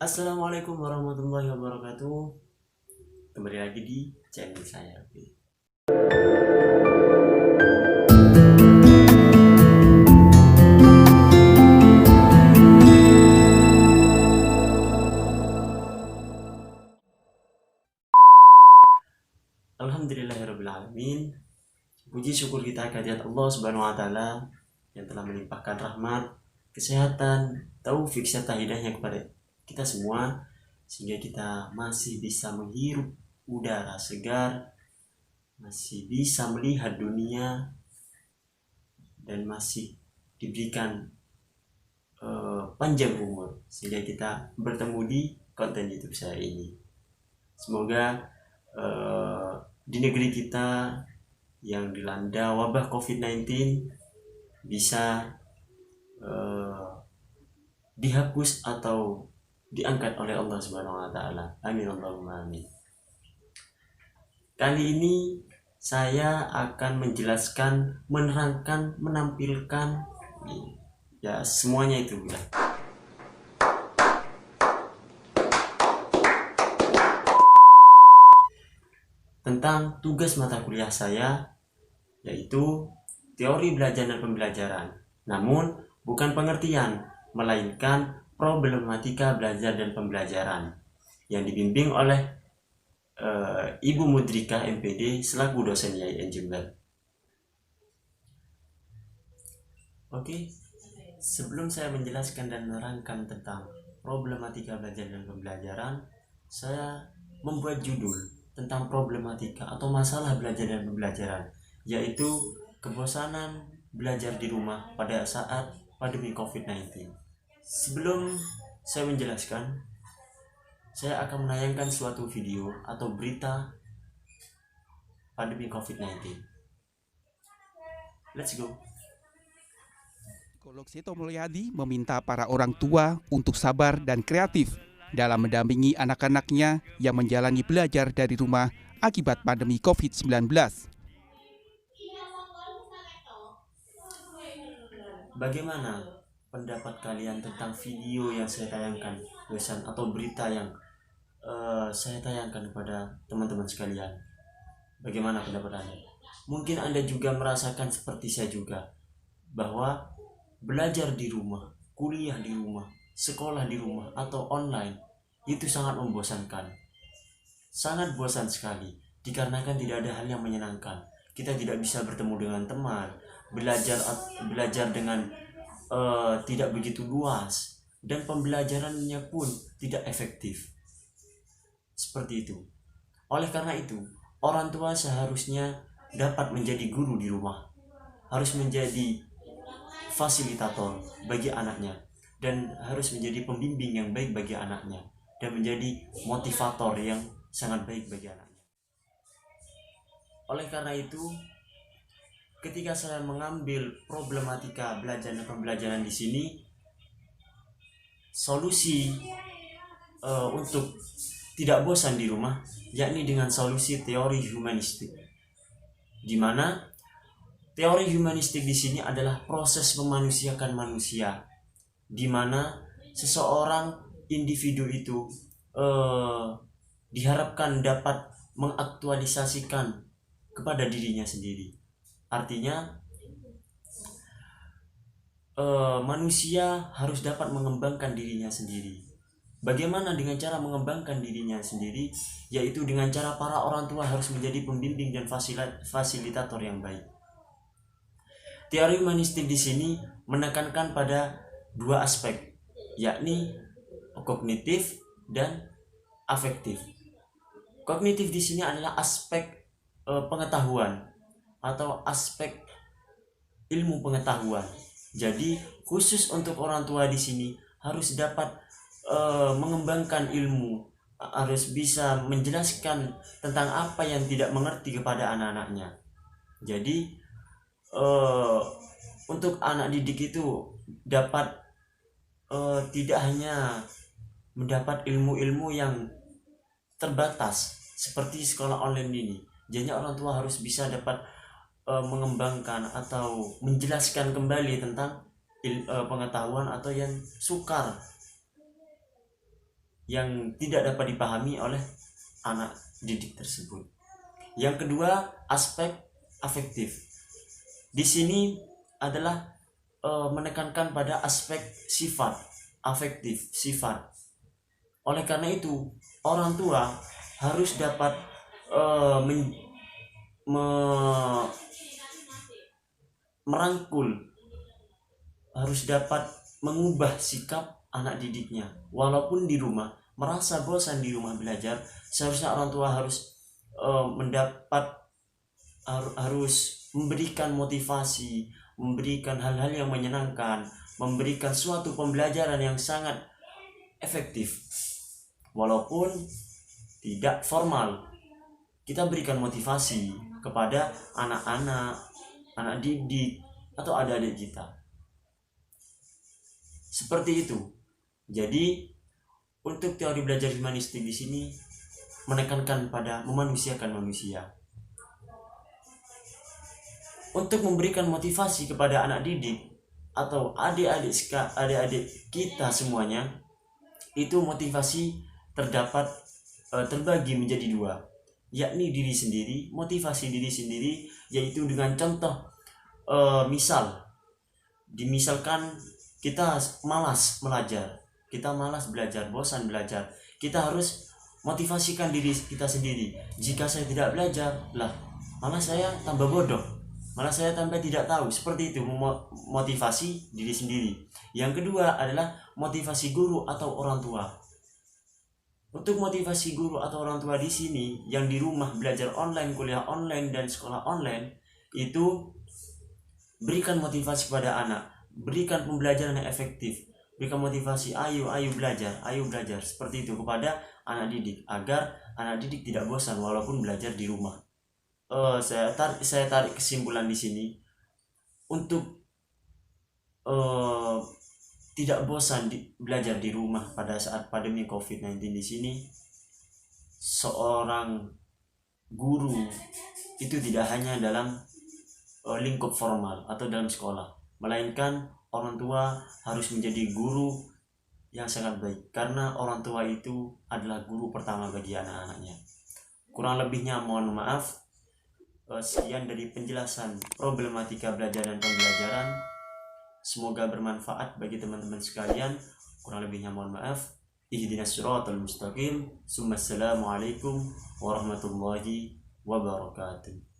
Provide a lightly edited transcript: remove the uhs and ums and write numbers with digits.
Assalamualaikum warahmatullahi wabarakatuh. Kembali lagi di channel saya. Alhamdulillahirrahmanirrahim. Puji syukur kita kehadirat Allah Subhanahu wa taala yang telah melimpahkan rahmat, kesehatan, taufik serta hidayahnya kepada kita semua sehingga kita masih bisa menghirup udara segar, masih bisa melihat dunia dan masih diberikan panjang umur sehingga kita bertemu di konten YouTube saya ini. Semoga di negeri kita yang dilanda wabah COVID-19 bisa dihapus atau diangkat oleh Allah Subhanahu wa taala. Amin Allahumma amin. Kali ini saya akan menjelaskan, menerangkan, menampilkan ya semuanya itu ya. Tentang tugas mata kuliah saya, yaitu teori belajar dan pembelajaran. Namun, bukan pengertian, melainkan problematika belajar dan pembelajaran yang dibimbing oleh Ibu Mudrika MPD selaku dosen IAIN Jember. Oke, sebelum saya menjelaskan dan menerangkan tentang problematika belajar dan pembelajaran, saya membuat judul tentang problematika atau masalah belajar dan pembelajaran, yaitu kebosanan belajar di rumah pada saat pandemi COVID-19. Sebelum saya menjelaskan, saya akan menayangkan suatu video atau berita pandemi COVID-19. Let's go. Psikolog Seto Mulyadi meminta para orang tua untuk sabar dan kreatif dalam mendampingi anak-anaknya yang menjalani belajar dari rumah akibat pandemi COVID-19. Bagaimana pendapat kalian tentang video yang saya tayangkan, tulisan atau berita yang saya tayangkan kepada teman-teman sekalian? Bagaimana pendapat Anda? Mungkin Anda juga merasakan seperti saya juga, bahwa belajar di rumah, kuliah di rumah, sekolah di rumah, atau online itu sangat membosankan. Sangat bosan sekali, dikarenakan tidak ada hal yang menyenangkan. Kita tidak bisa bertemu dengan teman, belajar dengan tidak begitu luas, dan pembelajarannya pun tidak efektif. Seperti itu. Oleh karena itu, orang tua seharusnya dapat menjadi guru di rumah, harus menjadi fasilitator bagi anaknya, dan harus menjadi pembimbing yang baik bagi anaknya, dan menjadi motivator yang sangat baik bagi anaknya. Oleh karena itu, ketika saya mengambil problematika belajar dan pembelajaran di sini, solusi untuk tidak bosan di rumah, yakni dengan solusi teori humanistik, di mana teori humanistik di sini adalah proses memanusiakan manusia, di mana seseorang individu itu diharapkan dapat mengaktualisasikan kepada dirinya sendiri. Artinya manusia harus dapat mengembangkan dirinya sendiri. Bagaimana dengan cara mengembangkan dirinya sendiri? Yaitu dengan cara para orang tua harus menjadi pembimbing dan fasilitator yang baik. Teori humanistik di sini menekankan pada dua aspek, yakni kognitif dan afektif. Kognitif di sini adalah aspek pengetahuan atau aspek ilmu pengetahuan. Jadi khusus untuk orang tua di sini harus dapat mengembangkan ilmu, harus bisa menjelaskan tentang apa yang tidak mengerti kepada anak-anaknya. Jadi untuk anak didik itu dapat tidak hanya mendapat ilmu-ilmu yang terbatas seperti sekolah online ini. Jadi orang tua harus bisa dapat mengembangkan atau menjelaskan kembali tentang pengetahuan atau yang sukar yang tidak dapat dipahami oleh anak didik tersebut. Yang kedua, aspek afektif. Di sini adalah menekankan pada aspek sifat, afektif, sifat. Oleh karena itu, orang tua harus dapat merangkul, harus dapat mengubah sikap anak didiknya. Walaupun di rumah merasa bosan di rumah belajar, seharusnya orang tua harus harus memberikan motivasi, memberikan hal-hal yang menyenangkan, memberikan suatu pembelajaran yang sangat efektif. Walaupun tidak formal, kita berikan motivasi kepada anak-anak, anak didik, atau adik-adik kita. Seperti itu. Jadi, untuk teori belajar humanistik di sini menekankan pada memanusiakan manusia. Untuk memberikan motivasi kepada anak didik atau adik-adik kita semuanya, itu motivasi terbagi menjadi dua, yakni diri sendiri, motivasi diri sendiri, yaitu dengan contoh misalkan kita malas belajar, bosan belajar, kita harus motivasikan diri kita sendiri. Jika saya tidak belajar, malah saya tambah bodoh, malah saya tambah tidak tahu. Seperti itu, motivasi diri sendiri. Yang kedua adalah motivasi guru atau orang tua. Untuk motivasi guru atau orang tua di sini yang di rumah belajar online, kuliah online, dan sekolah online, itu berikan motivasi kepada anak, berikan pembelajaran yang efektif, berikan motivasi, ayo belajar, seperti itu kepada anak didik, agar anak didik tidak bosan walaupun belajar di rumah. Saya tarik kesimpulan di sini, untuk tidak bosan belajar di rumah pada saat pandemi COVID-19 di sini, seorang guru itu tidak hanya dalam lingkup formal atau dalam sekolah, melainkan orang tua harus menjadi guru yang sangat baik, karena orang tua itu adalah guru pertama bagi anak-anaknya. Kurang lebihnya mohon maaf. Sekian dari penjelasan problematika belajar dan pembelajaran. Semoga bermanfaat bagi teman-teman sekalian. Kurang lebihnya mohon maaf. Ihdinas siratal mustaqim. Assalamualaikum warahmatullahi wabarakatuh.